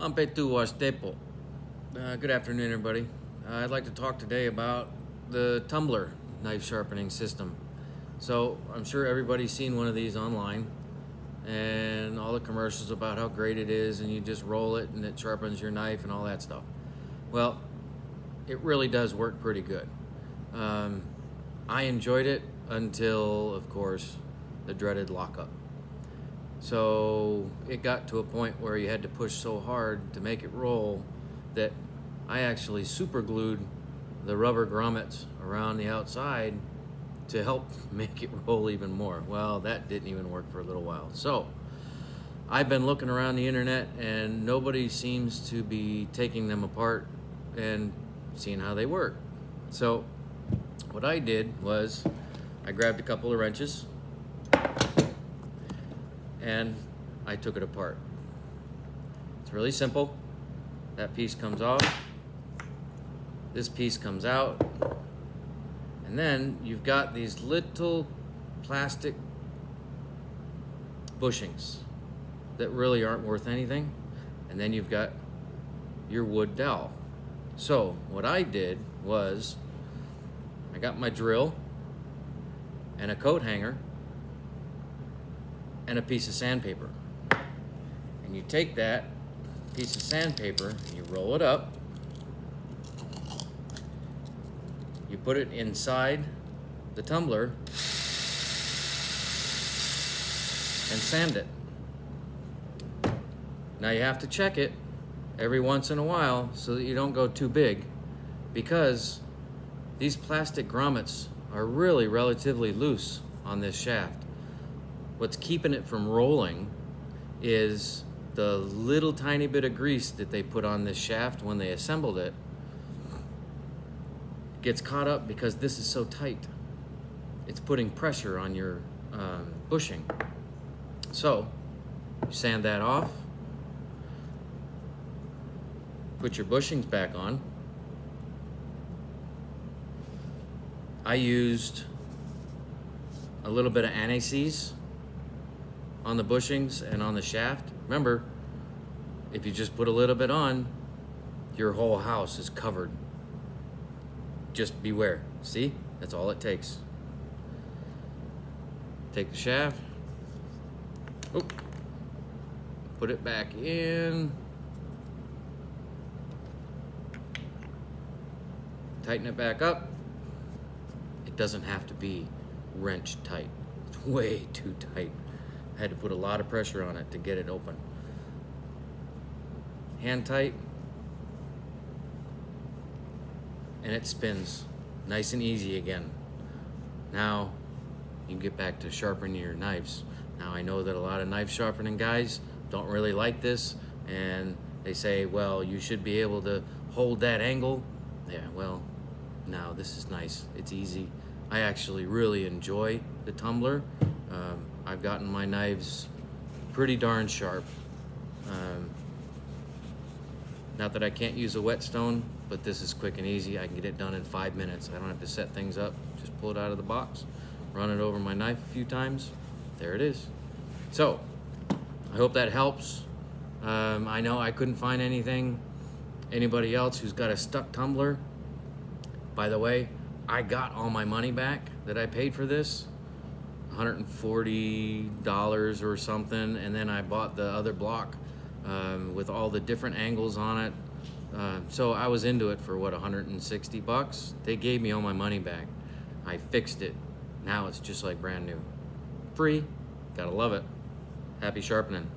Stepo. Good afternoon, everybody. I'd like to talk today about the Tumbler knife sharpening system. So I'm sure everybody's seen one of these online and all the commercials about how great it is, and you just roll it and it sharpens your knife and all that stuff. Well, it really does work pretty good. I enjoyed it until, of course, the dreaded lockup. So it got to a point where you had to push so hard to make it roll that I actually super glued the rubber grommets around the outside to help make it roll even more. Well, that didn't even work for a little while. So I've been looking around the internet and nobody seems to be taking them apart and seeing how they work. So what I did was I grabbed a couple of wrenches and I took it apart. It's really simple. That piece comes off, this piece comes out, and then you've got these little plastic bushings that really aren't worth anything, and then you've got your wood dowel. So what I did was I got my drill and a coat hanger and a piece of sandpaper, and you take that piece of sandpaper and you roll it up, you put it inside the tumbler and sand it. Now you have to check it every once in a while so that you don't go too big, because these plastic grommets are really relatively loose on this shaft. What's keeping it from rolling is the little tiny bit of grease that they put on this shaft when they assembled it. Gets caught up because this is so tight. It's putting pressure on your bushing. So you sand that off, put your bushings back on. I used a little bit of anti-seize on the bushings and on the shaft. Remember, if you just put a little bit on, your whole house is covered. Just beware. See? That's all it takes. Take the shaft. Oop. Put it back in. Tighten it back up. It doesn't have to be wrench tight. It's way too tight. I had to put a lot of pressure on it to get it open. Hand tight, and it spins nice and easy again. Now you can get back to sharpening your knives. Now I know that a lot of knife sharpening guys don't really like this, and they say, well, you should be able to hold that angle. Yeah, well, no, this is nice. It's easy. I actually really enjoy the Tumbler. I've gotten my knives pretty darn sharp. Not that I can't use a whetstone, but this is quick and easy. I can get it done in 5 minutes. I don't have to set things up. Just pull it out of the box, run it over my knife a few times. There it is. So I hope that helps. I know I couldn't find anybody else who's got a stuck tumbler. By the way, I got all my money back that I paid for this, $140 or something, and then I bought the other block with all the different angles on it. So I was into it for what, 160 bucks? They gave me all my money back. I fixed it. Now it's just like brand new. Free. Gotta love it. Happy sharpening.